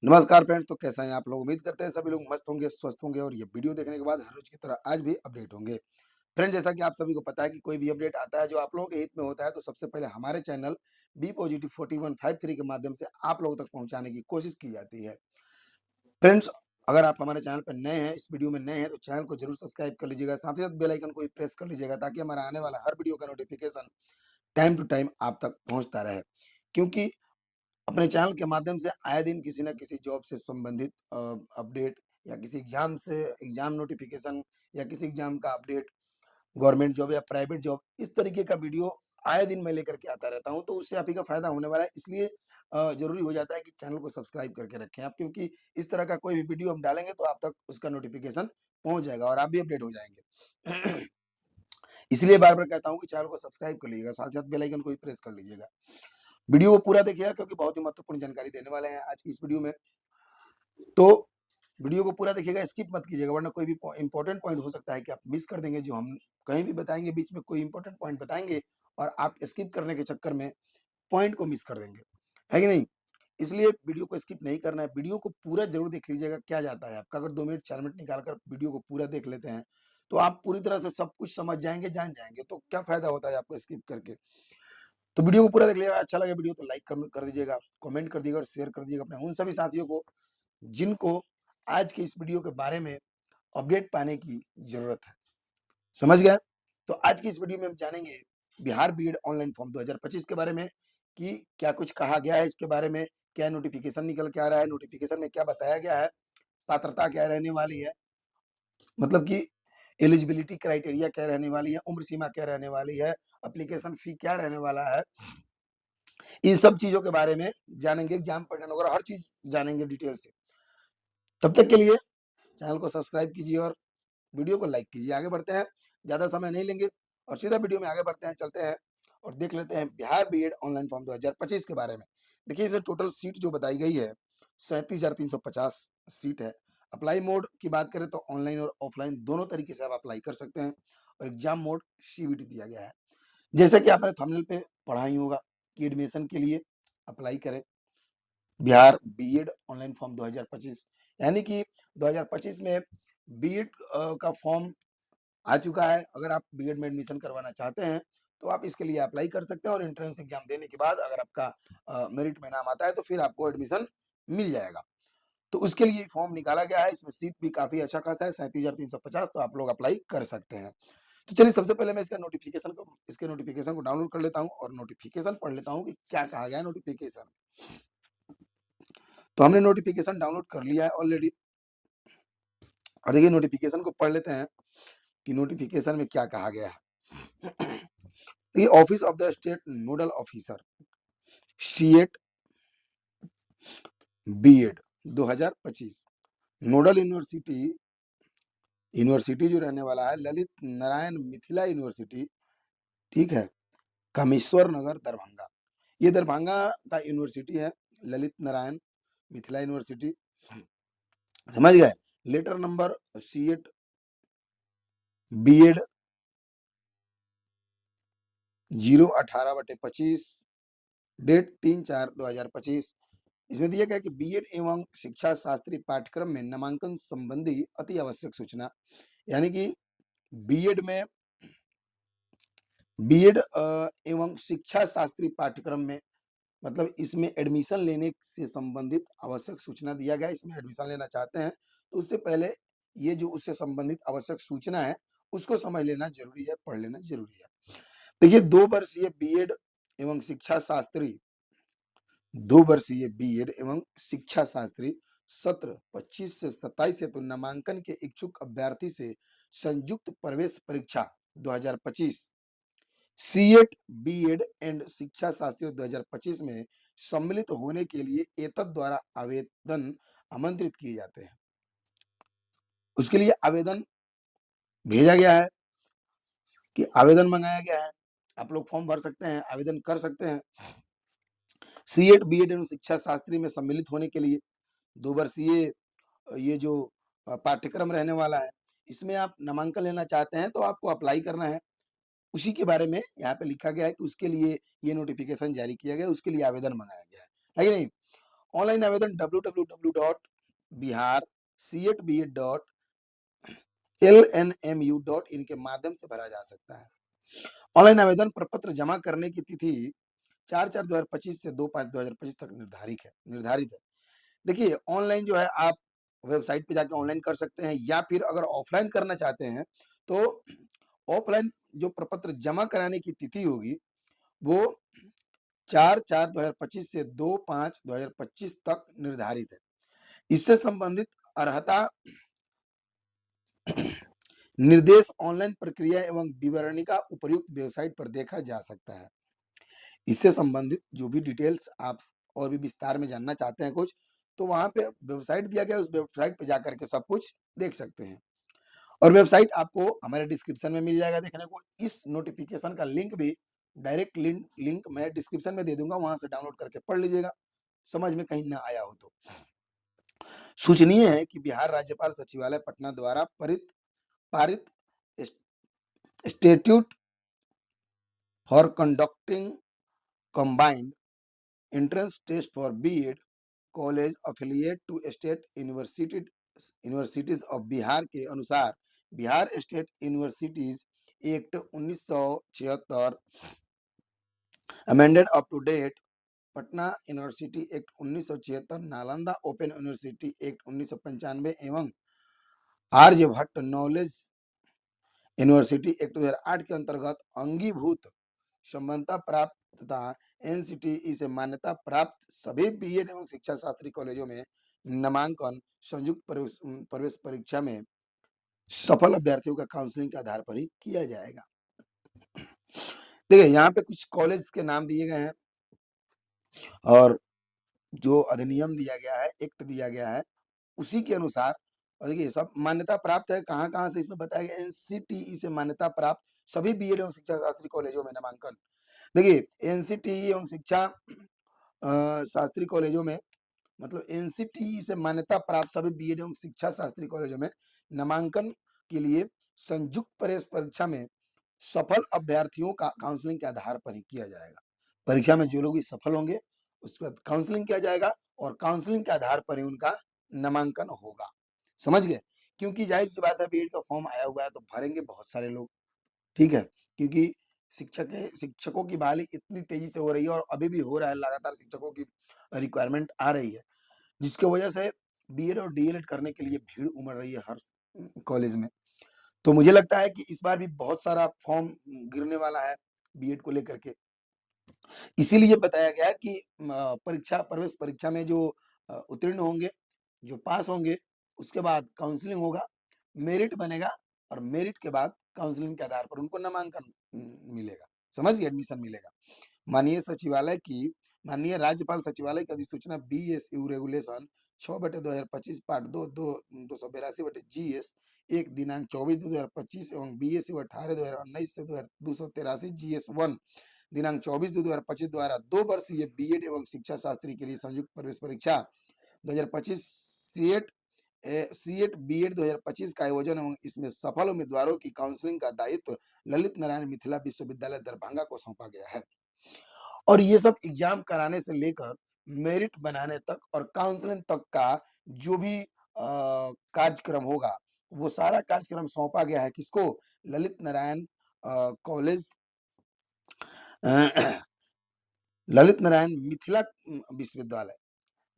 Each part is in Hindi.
नमस्कार फ्रेंड्स, तो कैसे हैं आप लोग? उम्मीद करते हैं सभी लोग मस्त होंगे, स्वस्थ होंगे और ये वीडियो देखने के बाद हर रोज की तरह आज भी अपडेट होंगे। फ्रेंड्स, जैसा कि आप सभी को पता है कि कोई भी अपडेट आता है जो आप लोगों के हित में होता है, तो सबसे पहले हमारे चैनल बी पॉजिटिव 4153 के माध्यम से आप लोगों तक पहुंचाने की कोशिश की जाती है। फ्रेंड्स, अगर आप हमारे चैनल पर नए हैं, इस वीडियो में नए हैं, तो चैनल को जरूर सब्सक्राइब कर लीजिएगा। साथ ही साथ बेल आइकन को भी प्रेस कर लीजिएगा ताकि हमारा आने वाला हर वीडियो का नोटिफिकेशन टाइम टू टाइम आप तक पहुंचता रहे। क्योंकि अपने चैनल के माध्यम से आए दिन किसी न किसी जॉब से संबंधित अपडेट या किसी एग्जाम से एग्जाम नोटिफिकेशन या किसी एग्जाम का अपडेट, गवर्नमेंट जॉब या प्राइवेट जॉब, इस तरीके का वीडियो आए दिन मैं लेकर के आता रहता हूं। तो उससे आप ही का फायदा होने वाला है, इसलिए जरूरी हो जाता है कि चैनल को सब्सक्राइब करके रखें आप, क्योंकि इस तरह का कोई भी वीडियो हम डालेंगे तो आप तक उसका नोटिफिकेशन पहुंच जाएगा और आप भी अपडेट हो जाएंगे। इसलिए बार बार कहता हूं कि चैनल को सब्सक्राइब कर लीजिएगा, साथ ही साथ बेल आइकन को भी प्रेस कर लीजिएगा। वीडियो को पूरा देखिएगा क्योंकि बहुत ही महत्वपूर्ण जानकारी देने वाले हैं आज की इस वीडियो में। तो वीडियो को पूरा देखिएगा, स्किप मत कीजिएगा, वरना कोई भी इंपॉर्टेंट पॉइंट हो सकता है कि आप मिस कर देंगे। जो हम कहीं भी बताएंगे बीच में कोई इंपॉर्टेंट पॉइंट बताएंगे और आप स्किप करने के चक्कर में पॉइंट को मिस कर देंगे, है कि नहीं? इसलिए वीडियो को स्किप नहीं करना है, वीडियो को पूरा जरूर देख लीजिएगा। क्या जाता है आपका, अगर 2 मिनट 4 मिनट निकाल कर वीडियो को पूरा देख लेते हैं तो आप पूरी तरह से सब कुछ समझ जाएंगे, जान जाएंगे। तो क्या फायदा होता है आपको स्किप करके? तो वीडियो को पूरा देख लीजिएगा। अच्छा लगे वीडियो तो लाइक कर दीजिएगा, कमेंट कर दीजिएगा और शेयर कर दीजिएगा अपने उन सभी साथियों को जिनको आज के इस वीडियो के बारे में अपडेट पाने की जरूरत है। समझ गए? तो आज की इस वीडियो में हम जानेंगे बिहार बीएड ऑनलाइन फॉर्म 2025 के बारे में कि क्या कुछ कहा गया है इसके बारे में, क्या नोटिफिकेशन निकल के आ रहा है, नोटिफिकेशन में क्या बताया गया है, पात्रता क्या रहने वाली है, मतलब कि एलिजिबिलिटी क्राइटेरिया क्या रहने वाली है, उम्र सीमा क्या रहने वाली है, एप्लीकेशन फी क्या रहने वाला है। इन सब चीजों के बारे में जानेंगे, एग्जाम पैटर्न वगैरह हर चीज जानेंगे डिटेल से। तब तक के लिए चैनल को सब्सक्राइब कीजिए और वीडियो को लाइक कीजिए। आगे बढ़ते हैं, ज्यादा समय नहीं लेंगे और सीधा वीडियो में आगे बढ़ते हैं, चलते हैं और देख लेते हैं बिहार बीएड ऑनलाइन फॉर्म 2025 के बारे में। देखिए, इसमें टोटल सीट जो बताई गई है 37,350 सीट है। अप्लाई मोड की बात करें तो ऑनलाइन और ऑफलाइन दोनों तरीके से आप अप्लाई कर सकते हैं और एग्जाम मोड सीबीटी दिया गया है। जैसे कि आपने थंबनेल पे पढ़ा ही होगा कि एडमिशन के लिए अप्लाई करें बिहार बीएड ऑनलाइन फॉर्म 2025, यानी कि 2025 में बीएड का फॉर्म आ चुका है। अगर आप बीएड में एडमिशन करवाना चाहते हैं तो आप इसके लिए अप्लाई कर सकते हैं और एंट्रेंस एग्जाम देने के बाद अगर आपका मेरिट में नाम आता है तो फिर आपको एडमिशन मिल जाएगा। तो उसके लिए फॉर्म निकाला गया है। इसमें सीट भी काफी अच्छा खासा है, 37,350, तो आप लोग अप्लाई कर सकते हैं। तो चलिए, सबसे पहले मैं इसके नोटिफिकेशन को डाउनलोड कर लेता हूँ और नोटिफिकेशन पढ़ लेता हूँ कि क्या कहा गया है नोटिफिकेशन। तो हमने नोटिफिकेशन डाउनलोड कर लिया है ऑलरेडी और देखिए नोटिफिकेशन को पढ़ लेते हैं कि नोटिफिकेशन में क्या कहा गया है। ये office of the state nodal officer CET BEd 2025, nodal university जो रहने वाला है ललित नारायण मिथिला यूनिवर्सिटी, ठीक है, कामेश्वर नगर दरभंगा। ये दरभंगा का यूनिवर्सिटी है, ललित नारायण मिथिला यूनिवर्सिटी। समझ गए? Letter number CET BEd 018/25, date 3/4/2025। इसमें दिया गया कि बीएड एवं शिक्षा शास्त्री पाठ्यक्रम में नामांकन संबंधी अति आवश्यक सूचना, यानी कि बीएड में बीएड एवं शिक्षा शास्त्री पाठ्यक्रम में, मतलब इसमें एडमिशन लेने से संबंधित आवश्यक सूचना दिया गया है। इसमें एडमिशन लेना चाहते हैं तो उससे पहले ये जो उससे संबंधित आवश्यक सूचना है उसको समझ लेना जरूरी है, पढ़ लेना जरूरी है। देखिए, 2 वर्षीय बीएड एवं शिक्षा शास्त्री 2 वर्षीय बीएड एवं शिक्षा शास्त्री सत्र 25 से 27 हेतु नामांकन के इच्छुक अभ्यर्थी से संयुक्त प्रवेश परीक्षा 2025 CEAT BEd and Shiksha Shastri 2025 में सम्मिलित होने के लिए एतद द्वारा आवेदन आमंत्रित किए जाते हैं। उसके लिए आवेदन भेजा गया है कि आवेदन मंगाया गया है, आप लोग फॉर्म भर सकते हैं, आवेदन कर सकते हैं। सीएट बीएड एवं शिक्षा शास्त्री में सम्मिलित होने के लिए 2 वर्षीय ये जो पाठ्यक्रम रहने वाला है, इसमें आप नामांकन लेना चाहते हैं तो आपको अप्लाई करना है। उसी के बारे में यहाँ पे लिखा गया है कि उसके लिए ये नोटिफिकेशन जारी किया गया है, उसके लिए आवेदन मंगाया गया है कि नहीं? ऑनलाइन आवेदन www.biharcatbet.lnmu.in के माध्यम से भरा जा सकता है। ऑनलाइन आवेदन प्रपत्र जमा करने की तिथि 4/4/2025 से 2/5/2025 तक निर्धारित है। देखिए, ऑनलाइन जो है आप वेबसाइट पे जाके ऑनलाइन कर सकते हैं, या फिर अगर ऑफलाइन करना चाहते हैं तो ऑफलाइन जो प्रपत्र जमा कराने की तिथि होगी वो 4/4/2025 से 2/5/2025 तक निर्धारित है। इससे संबंधित अर्हता निर्देश ऑनलाइन प्रक्रिया एवं विवरणी का उपर्युक्त वेबसाइट पर देखा जा सकता है। इससे संबंधित जो भी डिटेल्स आप और भी विस्तार में जानना चाहते हैं कुछ, तो वहां पे वेबसाइट दिया गया है, उस वेबसाइट पे जाकर के सब कुछ देख सकते हैं। और वेबसाइट आपको हमारे डिस्क्रिप्शन में मिल जाएगा देखने को। इस नोटिफिकेशन का लिंक भी डायरेक्ट लिंक मैं डिस्क्रिप्शन में दे दूंगा, वहां से डाउनलोड करके पढ़ लीजिएगा, समझ में कहीं ना आया हो तो। सूचनीय है कि बिहार राज्यपाल सचिवालय पटना द्वारा पारित statute for conducting combined entrance test for BEd college affiliate to state universities of Bihar के अनुसार Bihar state universities act 1976 amended up to date, Patna university act 1976, Nalanda open university act 1995 एवं आर्यभट्ट नॉलेज यूनिवर्सिटी एक्ट 2008 के अंतर्गत अंगीभूत संबद्धता प्राप्त तथा एनसीटीई से मान्यता प्राप्त सभी बीएड एवं शिक्षा शास्त्री कॉलेजों में नामांकन संयुक्त प्रवेश परीक्षा में सफल अभ्यर्थियों का काउंसलिंग के आधार पर ही किया जाएगा। देखिए, यहाँ पे कुछ कॉलेज के नाम दिए गए हैं और जो अधिनियम दिया गया है, एक्ट दिया गया है, उसी के अनुसार। और देखिए, सब मान्यता प्राप्त है, कहाँ कहाँ से इसमें बताया गया, एनसीटीई से मान्यता प्राप्त सभी बीएड एवं शिक्षा शास्त्री कॉलेजों में नामांकन। देखिए, एनसीटीई एवं शिक्षा शास्त्री कॉलेजों में, मतलब एनसीटीई से मान्यता प्राप्त सभी बीएड एवं शिक्षा शास्त्री कॉलेजों में नामांकन के लिए संयुक्त प्रवेश परीक्षा में सफल अभ्यर्थियों का काउंसलिंग के आधार पर ही किया जाएगा। परीक्षा में जो लोग भी सफल होंगे उस पर काउंसलिंग किया जाएगा और काउंसलिंग के आधार पर ही उनका नामांकन होगा। समझ गए? क्योंकि जाहिर सी बात है, बीएड का फॉर्म आया हुआ है तो भरेंगे बहुत सारे लोग, ठीक है। क्योंकि शिक्षकों की बहाली इतनी तेजी से हो रही है और अभी भी हो रहा है, लगातार शिक्षकों की रिक्वायरमेंट आ रही है, जिसकी वजह से बीएड और डीएलएड करने के लिए भीड़ उमड़ रही है हर कॉलेज में। तो मुझे लगता है कि इस बार भी बहुत सारा फॉर्म गिरने वाला है बीएड को लेकर के। इसीलिए बताया गया है कि प्रवेश परीक्षा में जो उत्तीर्ण होंगे, जो पास होंगे, उसके बाद काउंसलिंग होगा, मेरिट बनेगा और मेरिट के बाद काउंसलिंग के आधार पर उनको नामांकन मिलेगा, समझ गए, एडमिशन मिलेगा। माननीय राज्यपाल सचिवालय की अधिसूचना बीएसयू रेगुलेशन 6/2025 पार्ट 2/282/GS 1 दिनांक 24/2/2025 एवं बीएसयू 18/2019 से 283 GS 1 दिनांक 24/2/2025 द्वारा 2 वर्षीय बीएड एवं शिक्षा शास्त्री के लिए संयुक्त प्रवेश परीक्षा 2025 सीएट बीएड 2025 का आयोजन एवं इसमें सफल उम्मीदवारों की काउंसलिंग का दायित्व ललित नारायण मिथिला विश्वविद्यालय दरभंगा को सौंपा गया है। और ये सब एग्जाम कराने से लेकर मेरिट बनाने तक और काउंसलिंग तक का जो भी कार्यक्रम होगा, वो सारा कार्यक्रम सौंपा गया है किसको? ललित नारायण कॉलेज, ललित नारायण मिथिला विश्वविद्यालय,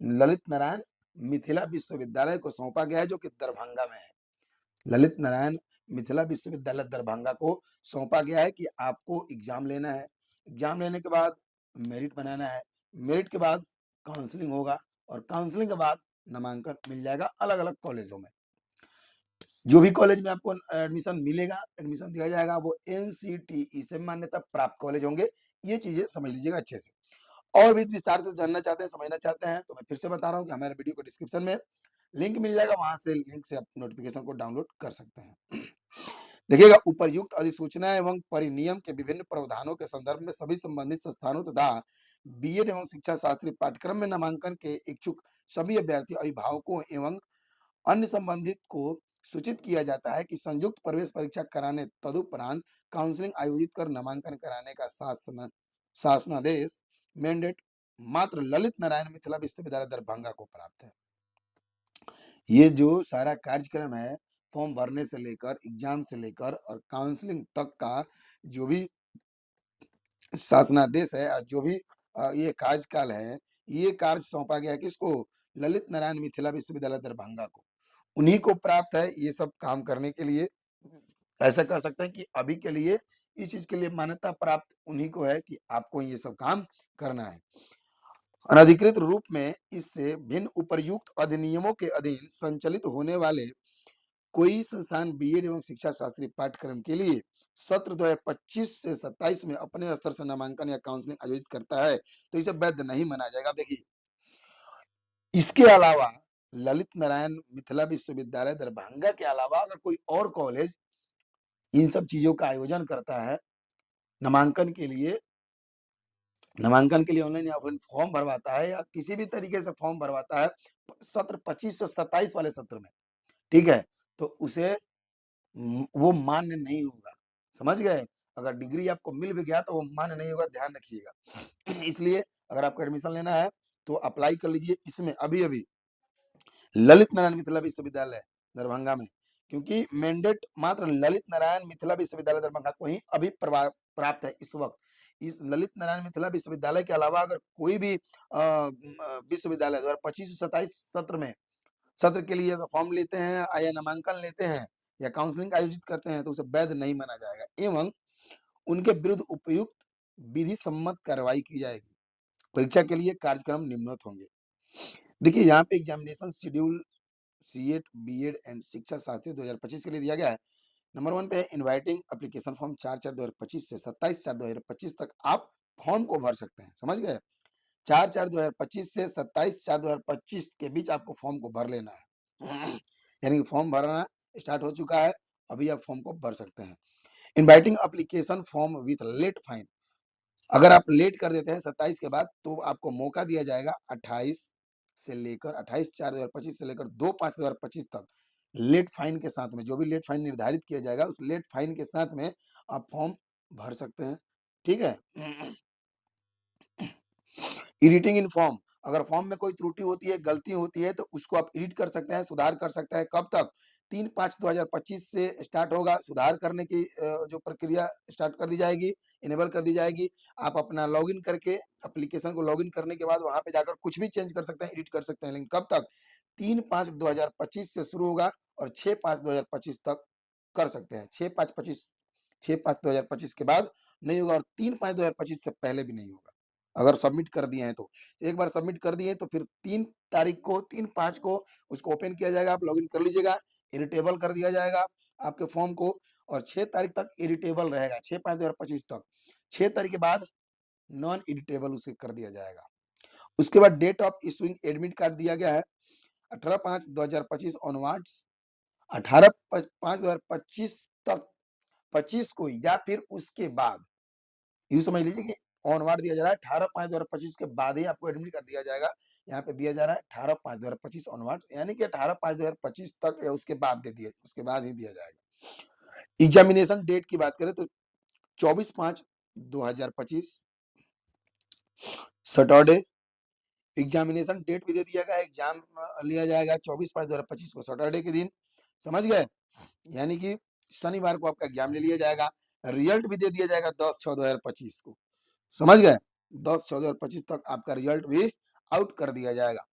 ललित नारायण मिथिला विश्वविद्यालय को सौंपा गया है, जो कि दरभंगा में है। ललित नारायण मिथिला विश्वविद्यालय दरभंगा को सौंपा गया है कि आपको एग्जाम लेना है, एग्जाम लेने के बाद मेरिट बनाना है, मेरिट के बाद काउंसलिंग होगा और काउंसलिंग के बाद नामांकन मिल जाएगा अलग अलग कॉलेजों में। जो भी कॉलेज में आपको एडमिशन मिलेगा, एडमिशन दिया जाएगा, वो एनसीटीई से मान्यता प्राप्त कॉलेज होंगे। ये चीजें समझ लीजिएगा अच्छे से। और भी विस्तार से जानना चाहते हैं, समझना चाहते हैं, तो मैं फिर से बता रहा हूँ कि हमारे वीडियो को डिस्क्रिप्शन में लिंक मिल जाएगा, वहां से लिंक से आप नोटिफिकेशन को डाउनलोड कर सकते हैं। देखिएगा, उपरयुक्त अधिसूचना एवं परिनियम के विभिन्न प्रावधानों के संदर्भ में सभी संबंधित संस्थानों तथा बीएड एवं शिक्षा शास्त्री पाठ्यक्रम में नामांकन के इच्छुक सभी अभ्यर्थी अभिभावकों एवं अन्य संबंधित को सूचित किया जाता है कि संयुक्त प्रवेश परीक्षा कराने तदुपरांत काउंसलिंग आयोजित कर नामांकन कराने का शासनादेश मैंडेट मात्र ललित नारायण मिथिला विश्वविद्यालय दरभंगा को प्राप्त है। ये जो सारा कार्यक्रम है, फॉर्म भरने से लेकर, एग्ज़ाम से लेकर और काउंसलिंग तक का जो भी शासनादेश है जो भी ये कार्यकाल है, ये कार्य सौंपा गया है किसको? ललित नारायण मिथिला विश्वविद्यालय दरभंगा को। उन्हीं को प्राप्त है ये सब काम करने के लिए। ऐसा कह सकते हैं कि अभी के लिए इस चीज़ के लिए मान्यता प्राप्त उन्हीं को है कि आपको ये सब काम करना है। अनधिकृत रूप में इससे भिन्न उपर्युक्त अधिनियमों के अधीन संचालित होने वाले कोई संस्थान बीएड एवं शिक्षा शास्त्री पाठ्यक्रम के लिए सत्र 2025 से 27 में अपने स्तर से नामांकन या काउंसलिंग आयोजित करता है, तो इसे वैध नहीं माना जाएगा। अब देखिए, इसके अलावा ललित नारायण मिथिला विश्वविद्यालय दरभंगा के अलावा अगर कोई और कॉलेज इन सब चीज़ों का आयोजन करता है, नामांकन के लिए ऑनलाइन या ऑफलाइन फॉर्म भरवाता है या किसी भी तरीके से फॉर्म भरवाता है, सत्र 25 से 27 वाले सत्र में, ठीक है? तो उसे वो मान्य नहीं होगा, समझ गए? अगर डिग्री आपको मिल भी गया तो वो मान्य नहीं होगा, ध्यान रखिएगा। इसलिए अगर आपको एडमिशन लेना है तो अप्लाई कर लीजिए इसमें अभी-अभी ललित नारायण मिथिला विश्वविद्यालय दरभंगा में, क्योंकि मैंडेट मात्र ललित नारायण मिथिला विश्वविद्यालय दरभंगा को ही अभी प्राप्त है इस वक्त। इस ललित नारायण मिथिला विश्वविद्यालय के अलावा अगर कोई भी विश्वविद्यालय 2025 से 27 सत्र के लिए अगर फॉर्म लेते हैं या नामांकन लेते हैं या काउंसलिंग आयोजित करते हैं तो उसे वैध नहीं माना जाएगा एवं उनके विरुद्ध उपयुक्त विधि सम्मत कार्रवाई की जाएगी। परीक्षा के लिए कार्यक्रम निम्नवत होंगे। देखिए यहाँ पे examination schedule CET, BEd and Shiksha Shastri 2025 के लिए दिया गया है। नंबर 1 पे है इनवाइटिंग एप्लीकेशन फॉर्म 4/4/2025 से 27/4/2025 तक आप फॉर्म को भर सकते हैं, समझ गए? 4/4/2025 से 27/4/2025 के बीच आपको फॉर्म को भर लेना है। यानी कि फॉर्म भरना स्टार्ट हो चुका है, अभी आप फॉर्म को भर सकते हैं। Inviting application form with late fine, अगर आप लेट कर देते हैं 27 के बाद तो आपको मौका दिया जाएगा 28 से लेकर 28/4/2025 से लेकर 2/5/2025 तक लेट फाइन के साथ में, जो भी लेट फाइन निर्धारित किया जाएगा उस लेट फाइन के साथ में आप फॉर्म भर सकते हैं, ठीक है? एडिटिंग इन फॉर्म, अगर फॉर्म में कोई त्रुटि होती है, गलती होती है तो उसको आप एडिट कर सकते हैं, सुधार कर सकते हैं। कब तक? 3/5/2025 से स्टार्ट होगा सुधार करने की जो प्रक्रिया स्टार्ट कर दी जाएगी, इनेबल कर दी जाएगी। आप अपना लॉगिन करके एप्लीकेशन को लॉगिन करने के बाद वहाँ पे जाकर कुछ भी चेंज कर सकते हैं, एडिट कर सकते हैं। लेकिन कब तक? 3/5/2025 से शुरू होगा और 6/5/2025 तक कर सकते हैं। 6/5/2025 के बाद नहीं होगा और 3/5/2025 से पहले भी नहीं होगा। अगर सबमिट कर दिए हैं तो। एक बार सबमिट कर दिए तो फिर 3 तारीख को 3/5 को उसको ओपन किया जाएगा, आप लॉगिन कर लीजिएगा, एडिटेबल कर दिया जाएगा आपके फॉर्म को और 6 तारीख तक एडिटेबल रहेगा, 6/5/2025 तक। 6 तारीख के बाद नॉन एडिटेबल उसे कर दिया जाएगा। उसके बाद date of issuing admit card दिया गया है 18/5/2025 ऑनवर्ड्स, 18/5/2025 तक 25 को या फिर उसके बाद, यूँ समझ लीजिए कि ऑनवर्ड दिया जा रहा है 18/5/2025 के बाद ही आपको एडमिट कार्ड दिया जाएगा। यहाँ पे दिया जा रहा है 18/5/2025 ऑनवर्ड, यानी कि 18/5/2025 तक या उसके बाद दे दिया, उसके बाद ही दिया जाएगा। एग्जामिनेशन डेट की बात करें तो 24/5/2025 सैटरडे एग्जामिनेशन डेट भी दे दिया गया है, एग्जाम लिया जाएगा 24/5/2025 को सैटरडे के दिन, समझ गए? यानी कि शनिवार को आपका एग्जाम ले लिया जाएगा। रिजल्ट भी दे दिया जाएगा 10/6/2025 को, समझ गए? 10/6/2025 तक आपका रिजल्ट भी आउट कर दिया जाएगा।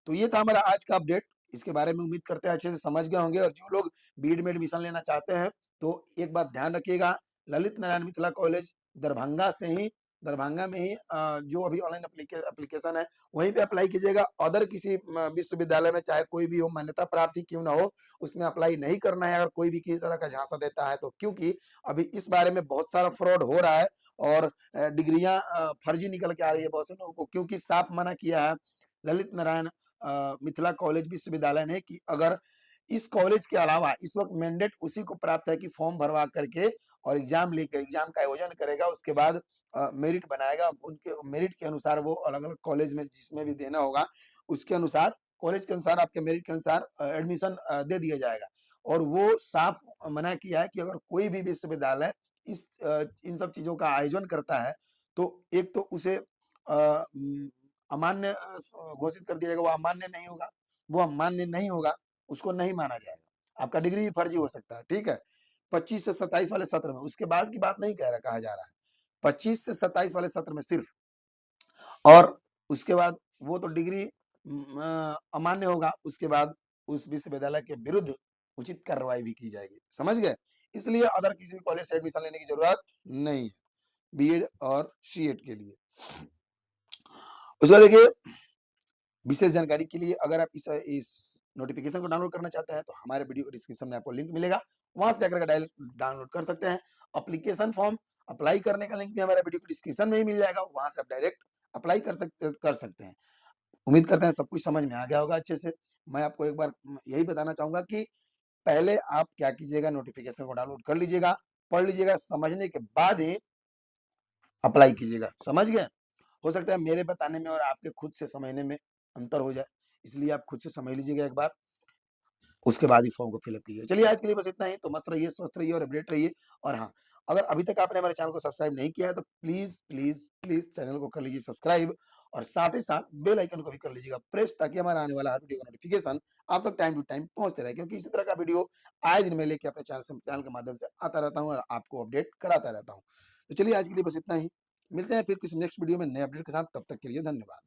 तो ये था हमारा आज का अपडेट। इसके बारे में उम्मीद करते हैं अच्छे से समझ गए होंगे और जो लोग बीएड में एडमिशन लेना चाहते हैं, तो एक बात ध्यान रखिएगा, ललित नारायण मिथिला कॉलेज दरभंगा से ही दरभंगा में ही जो अभी ऑनलाइन एप्लीकेशन है, वहीं पे अप्लाई कीजिएगा। अदर किसी विश्वविद्यालय में चाहे कोई भी हो, मान्यता प्राप्त ही क्यों ना हो, उसमें अप्लाई नहीं करना है अगर कोई भी किसी तरह का झांसा देता है तो। क्योंकि अभी इस बारे में बहुत सारा फ्रॉड हो रहा है और डिग्रियाँ फर्जी निकल के आ रही है बहुत से लोगों को, क्योंकि साफ मना किया है ललित नारायण मिथिला कॉलेज विश्वविद्यालय ने कि अगर इस कॉलेज के अलावा इस वक्त मैंडेट उसी को प्राप्त है कि फॉर्म भरवा करके और एग्जाम लेकर एग्जाम का आयोजन करेगा, उसके बाद मेरिट बनाएगा, उनके मेरिट के अनुसार वो अलग अलग कॉलेज में जिसमें भी देना होगा उसके अनुसार, कॉलेज के अनुसार आपके मेरिट के अनुसार एडमिशन दे दिया जाएगा। और वो साफ मना किया है कि अगर कोई भी विश्वविद्यालय इन सब चीजों का आयोजन करता है तो एक तो उसे अमान्य घोषित कर दिया जाएगा, वो अमान्य नहीं होगा, वो अमान्य नहीं होगा, उसको नहीं माना जाएगा। आपका डिग्री भी फर्जी हो सकता है, ठीक है? 25 से 27 वाले सत्र में, उसके बाद की बात नहीं कहा जा रहा है। 25 से 27 वाले सत्र में सिर्फ, और उसके बाद वो तो डिग्री अमान्य होगा, उसके बाद उस विश्वविद्यालय के विरुद्ध उचित कार्रवाई भी की जाएगी, समझ गए? इसलिए अदर किसी भी कॉलेज से एडमिशन लेने की ज़रूरत नहीं है, बीएड और सीएट के लिए। उसके बाद देखिए, विशेष जानकारी के लिए अगर आप इस नोटिफिकेशन को डाउनलोड करना चाहते हैं तो हमारे वीडियो डिस्क्रिप्शन में आपको लिंक मिलेगा, वहां से जाकर के डायरेक्ट डाउनलोड कर सकते हैं। एप्लीकेशन फॉर्म अप्लाई करने का लिंक भी हमारे वीडियो डिस्क्रिप्शन में ही मिल जाएगा, वहां से आप डायरेक्ट अप्लाई कर सकते हैं। उम्मीद करते हैं सब कुछ समझ में आ गया होगा अच्छे से। मैं आपको एक बार यही बताना चाहूंगा कि पहले आप क्या कीजिएगा, नोटिफिकेशन को डाउनलोड कर लीजिएगा, पढ़ लीजिएगा, समझने के बाद ही अप्लाई कीजिएगा, समझ गए? हो सकता है मेरे बताने में और आपके खुद से समझने में अंतर हो जाए, इसलिए आप खुद से समझ लीजिएगा एक बार, उसके बाद ही फॉर्म को फिलअप कीजिए। चलिए आज के लिए बस इतना ही, तो मस्त रहिए, स्वस्थ रहिए और अपडेट रहिए। और हाँ, अगर अभी तक आपने हमारे चैनल को सब्सक्राइब नहीं किया है तो प्लीज प्लीज प्लीज चैनल को कर लीजिए सब्सक्राइब, और साथ ही साथ बेल आइकन को भी कर लीजिएगा प्रेस, ताकि हमारा आने वाला हर वीडियो का नोटिफिकेशन आप तक टाइम टू टाइम पहुंचते रहे, क्योंकि इसी तरह का वीडियो आए दिन में लेके अपने चैनल के माध्यम से आता रहता हूँ और आपको अपडेट कराता रहता हूँ। तो चलिए आज के लिए बस इतना ही, मिलते हैं फिर किसी नेक्स्ट वीडियो में नए अपडेट के साथ, तब तक के लिए धन्यवाद।